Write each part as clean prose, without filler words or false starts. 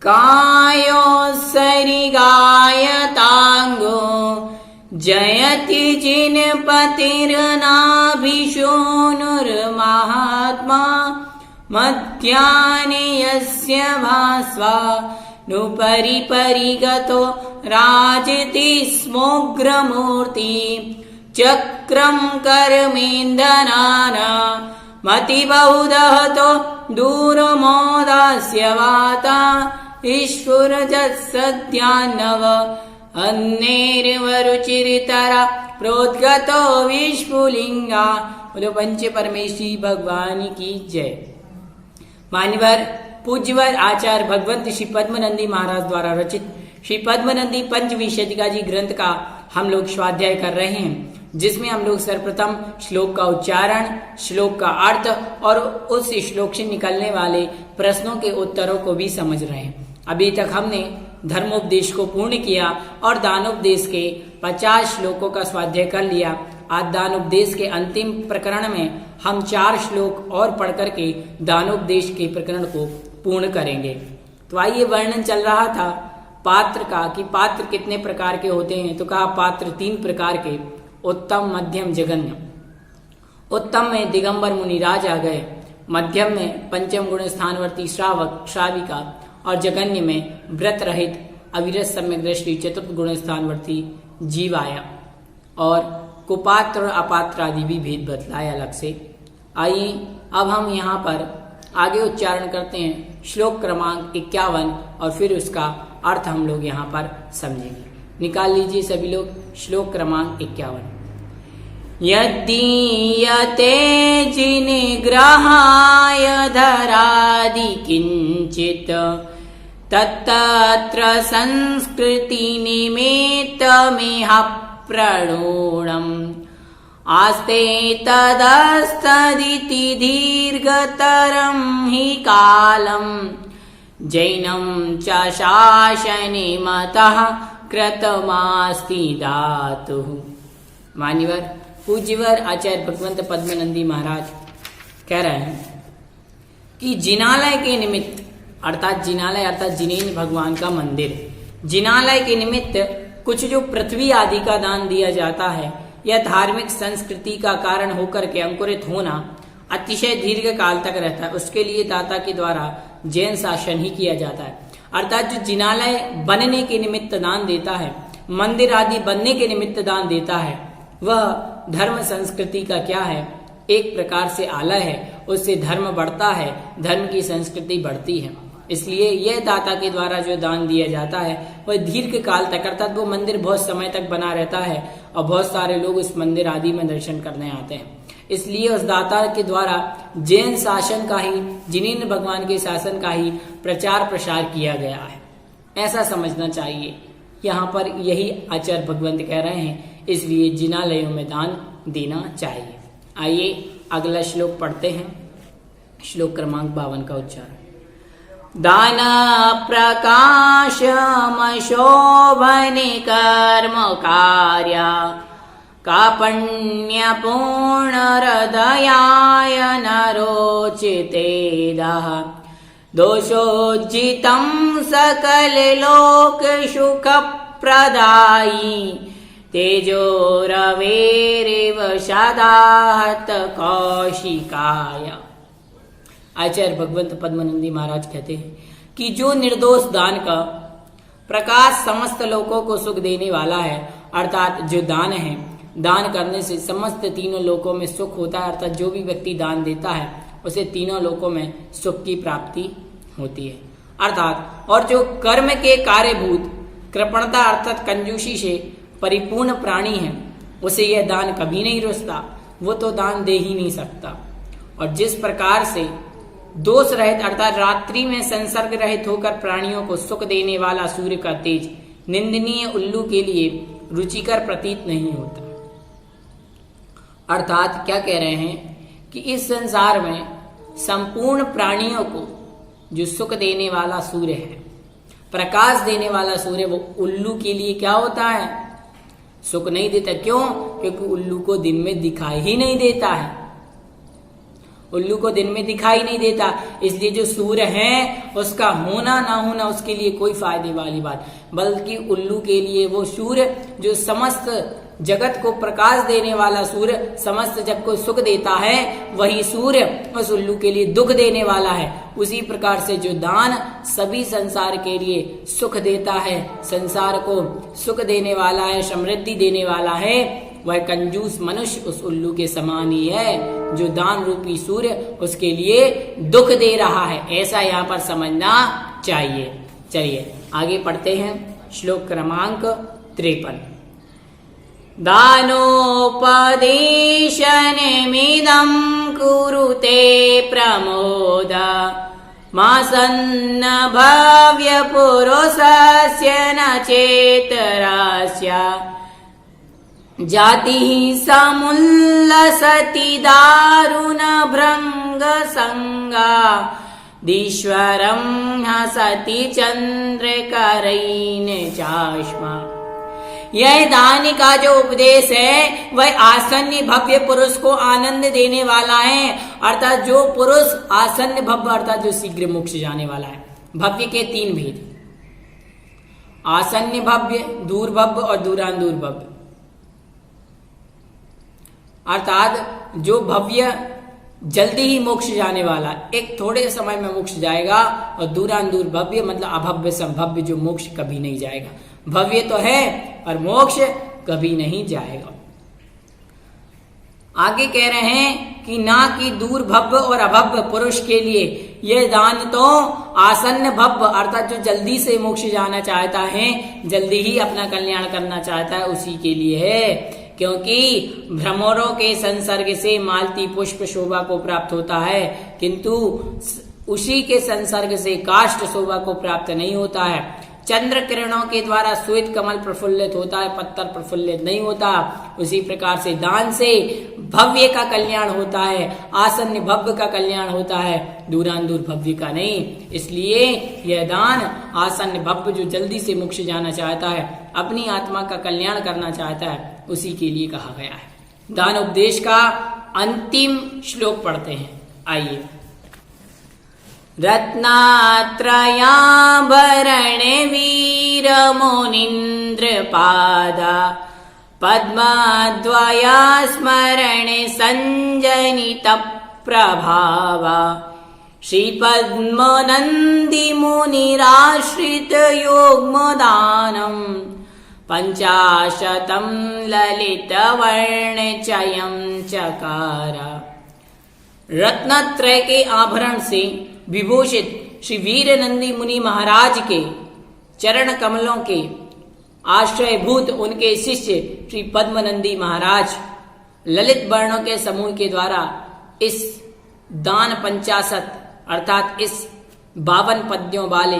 कायोत्सर्गायतांगो जयति जिनपतिर्नाभिशोनुर्महात्मा मध्याह्ने यस्य भास्वा नुपरि परिगतो राजति स्मोग्रमूर्ति चक्रं कर्मेन्दनाना मतिबहुदहतो दूरमोदास्य वाता ईश्वरजत्सद्यान्नव अन्नेर्वरुचिरितरा प्रोद्गतो विष्णुलिंगा। बोलो पंच परमेश्वरी भगवान की जय। मान्यवर पूज्यवर आचार्य भगवंत श्री पद्मनंदी महाराज द्वारा रचित श्री पद्मनंदी पंचविंशतिका जी ग्रंथ का हम लोग स्वाध्याय कर रहे हैं, जिसमें हम लोग सर्वप्रथम श्लोक का उच्चारण, श्लोक का अर्थ और उस श्लोक से निकलने वाले प्रश्नों के उत्तरों को भी समझ रहे हैं। अभी तक हमने धर्मोपदेश को पूर्ण किया और दानोपदेश के 50 श्लोकों का स्वाध्याय कर लिया। आज दानोपदेश के अंतिम प्रकरण में हम 4 श्लोक और पढ़ करके दानोपदेश के प्रकरण को पूर्ण करेंगे। तो आइए, वर्णन चल रहा था पात्र का कि पात्र कितने प्रकार के होते हैं। तो कहा पात्र 3 प्रकार के, उत्तम, मध्यम, जघन्य। उत्तम में दिगंबर मुनिराज आ गए, मध्यम में पंचम गुण स्थानवर्ती श्रावक श्राविका और जघन्य में व्रत रहित अविरत सम्यक दृष्टि चतुर्थ गुण स्थानवर्ती जीव आया। और कुपात्र और अपात्र आदि भी भेद बतलाया अलग से। आइए अब हम यहाँ पर आगे उच्चारण करते हैं श्लोक क्रमांक 51 और फिर उसका अर्थ हम लोग यहाँ पर समझेंगे। निकाल लीजिए सभी लोग श्लोक क्रमांक 51। यदीयते जिनिग्रहाय धरादि किंचित तत्तत्र संस्कृति निमित्तमिह प्रणूणम् आस्ते तदस्तदिति दीर्घतरं हि कालम् जैनं च शासने मतः कृतमास्ति धातुः। मान्यवर पूज्यवर आचार्य भगवंत पद्मनंदी महाराज कह रहे हैं कि जिनालय के निमित्त, अर्थात जिनालय अर्थात जिनेन्द्र भगवान का मंदिर, जिनालय के निमित्त कुछ जो पृथ्वी आदि का दान दिया जाता है, यह धार्मिक संस्कृति का कारण होकर के अंकुरित होना अतिशय दीर्घ काल तक रहता है। उसके लिए दाता के द्वारा जैन शासन ही किया जाता है। अर्थात जो जिनालय बनने के निमित्त दान देता है, मंदिर आदि बनने के निमित्त दान देता है, वह धर्म संस्कृति का क्या है, एक प्रकार से आलय है। उससे धर्म बढ़ता है, धर्म की संस्कृति बढ़ती है। इसलिए यह दाता के द्वारा जो दान दिया जाता है वह दीर्घ काल तक, अर्थात वो मंदिर बहुत समय तक बना रहता है और बहुत सारे लोग उस मंदिर आदि में दर्शन करने आते हैं। इसलिए उस दाता के द्वारा जैन शासन का ही, जिनेन्द्र भगवान के शासन का ही प्रचार प्रसार किया गया है, ऐसा समझना चाहिए। यहाँ पर यही आचार्य भगवंत कह रहे हैं, इसलिए जिनालयों में दान देना चाहिए। आइए अगला श्लोक पढ़ते हैं, श्लोक क्रमांक 52 का उच्चारण। दान प्रकाशमशोभने कर्म कार्य कापण्य पूर्णहृदयाय नरोचितेदः दोषोज्जितं सकललोकसुखप्रदायी तेजोरवेरिव सदाहत कौशिकाय। आचार्य भगवंत पद्मनंदी महाराज कहते हैं कि जो निर्दोष दान का प्रकाश समस्त लोगों को सुख देने वाला है, अर्थात जो दान है, दान करने से समस्त तीनों लोकों में सुख होता है। अर्थात जो भी व्यक्ति दान देता है उसे तीनों लोकों में सुख की प्राप्ति होती है। अर्थात और जो कर्म के कार्यभूत कृपणता अर्थात कंजूसी से परिपूर्ण प्राणी है, उसे यह दान कभी नहीं रुचता, वो तो दान दे ही नहीं सकता। और जिस प्रकार से दोष रहित अर्थात रात्रि में संसर्ग रहित होकर प्राणियों को सुख देने वाला सूर्य का तेज निंदनीय उल्लू के लिए रुचिकर प्रतीत नहीं होता। अर्थात क्या कह रहे हैं कि इस संसार में संपूर्ण प्राणियों को जो सुख देने वाला सूर्य है, प्रकाश देने वाला सूर्य, वो उल्लू के लिए क्या होता है, सुख नहीं देता। क्यों? क्योंकि उल्लू को दिन में दिखाई ही नहीं देता है। उल्लू को दिन में दिखाई नहीं देता, इसलिए जो सूर्य है उसका होना ना होना उसके लिए कोई फायदे वाली बात, बल्कि उल्लू के लिए वो सूर्य जो समस्त जगत को प्रकाश देने वाला सूर्य, समस्त जग को सुख देता है, वही सूर्य उस उल्लू के लिए दुख देने वाला है। उसी प्रकार से जो दान सभी संसार के लिए सुख देता है, संसार को सुख देने वाला है, समृद्धि देने वाला है, वह कंजूस मनुष्य उस उल्लू के समान ही है जो दान रूपी सूर्य उसके लिए दुख दे रहा है। ऐसा यहाँ पर समझना चाहिए। चलिए आगे पढ़ते हैं। श्लोक क्रमांक 53। दानोपदेशनिमिदं कुरुते प्रमोद मासन्न भव्यपुरुषस्य न चेतरस्य जातिः समुल्लसति दारुणभृङ्गसङ्गा दीश्वरं हसति चन्द्रकरैः चाश्मा। यह दान का जो उपदेश है वह आसन्न भव्य पुरुष को आनंद देने वाला है, अर्थात जो पुरुष आसन्न भव्य अर्थात जो शीघ्र मोक्ष जाने वाला है। भव्य के 3 भेद, आसन्न भव्य, दूर भव्य और दूरांदूर भव्य। अर्थात जो भव्य जल्दी ही मोक्ष जाने वाला, एक थोड़े समय में मोक्ष जाएगा, और दूरांदूर भव्य मतलब अभव्य संभव्य जो मोक्ष कभी नहीं जाएगा। भव्य तो है और मोक्ष कभी नहीं जाएगा। आगे कह रहे हैं कि ना कि दूर भव्य और अभव्य पुरुष के लिए यह दान तो आसन्न भव्य अर्थात जो जल्दी से मोक्ष जाना चाहता है, जल्दी ही अपना कल्याण करना चाहता है, उसी के लिए है। क्योंकि भ्रमरों के संसर्ग से मालती पुष्प शोभा को प्राप्त होता है, किंतु उसी के संसर्ग से काष्ठ शोभा को प्राप्त नहीं होता है। चंद्र किरणों के द्वारा श्वेत कमल प्रफुल्लित होता है, पत्थर प्रफुल्लित नहीं होता। उसी प्रकार से दान से भव्य का कल्याण होता है, आसन्न भव्य का कल्याण होता है, दूरांदूर भव्य का नहीं। इसलिए यह दान आसन्न भव्य जो जल्दी से मोक्ष जाना चाहता है, अपनी आत्मा का कल्याण करना चाहता है, उसी के लिए कहा गया है। दान उपदेश का अंतिम श्लोक पढ़ते हैं। आइए। रत्नात्रयाभरणे वीरमुनीन्द्रपादा पद्मद्वया स्मरणे सञ्जनित प्रभावा श्रीपद्मनन्दिमुनिराश्रितयोग्मदानं 50 ललितवर्णचयं चकार। रत्नत्रय के आभरण से विभूषित श्री वीर नंदी मुनि महाराज के चरण कमलों के आश्रयभूत उनके शिष्य श्री पद्मनंदी महाराज ललित वर्णों के समूह के द्वारा इस दान 50 अर्थात इस 52 पद्यों वाले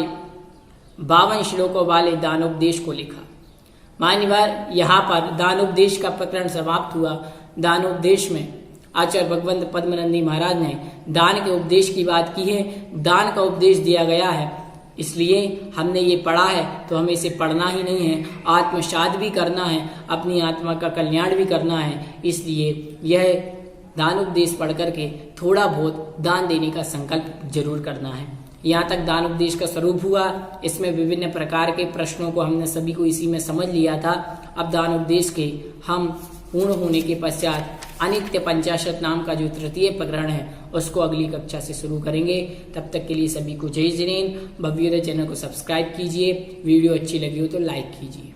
52 श्लोकों वाले दानोपदेश को लिखा। मान्यवर, यहाँ पर दानोपदेश का प्रकरण समाप्त हुआ। दानोपदेश में आचार्य भगवंत पद्मनंदी महाराज ने दान के उपदेश की बात की है। दान का उपदेश दिया गया है, इसलिए हमने ये पढ़ा है तो हमें इसे पढ़ना ही नहीं है, आत्मसात भी करना है, अपनी आत्मा का कल्याण भी करना है। इसलिए यह दान उपदेश पढ़ करके थोड़ा बहुत दान देने का संकल्प जरूर करना है। यहाँ तक दान उपदेश का स्वरूप हुआ। इसमें विभिन्न प्रकार के प्रश्नों को हमने सभी को इसी में समझ लिया था। अब दान उपदेश के हम पूर्ण होने के पश्चात अनित्य पंचाशत नाम का जो तृतीय प्रकरण है उसको अगली कक्षा से शुरू करेंगे। तब तक के लिए सभी को जय जिनेन्द्र। भव्योदय चैनल को सब्सक्राइब कीजिए, वीडियो अच्छी लगी हो तो लाइक कीजिए।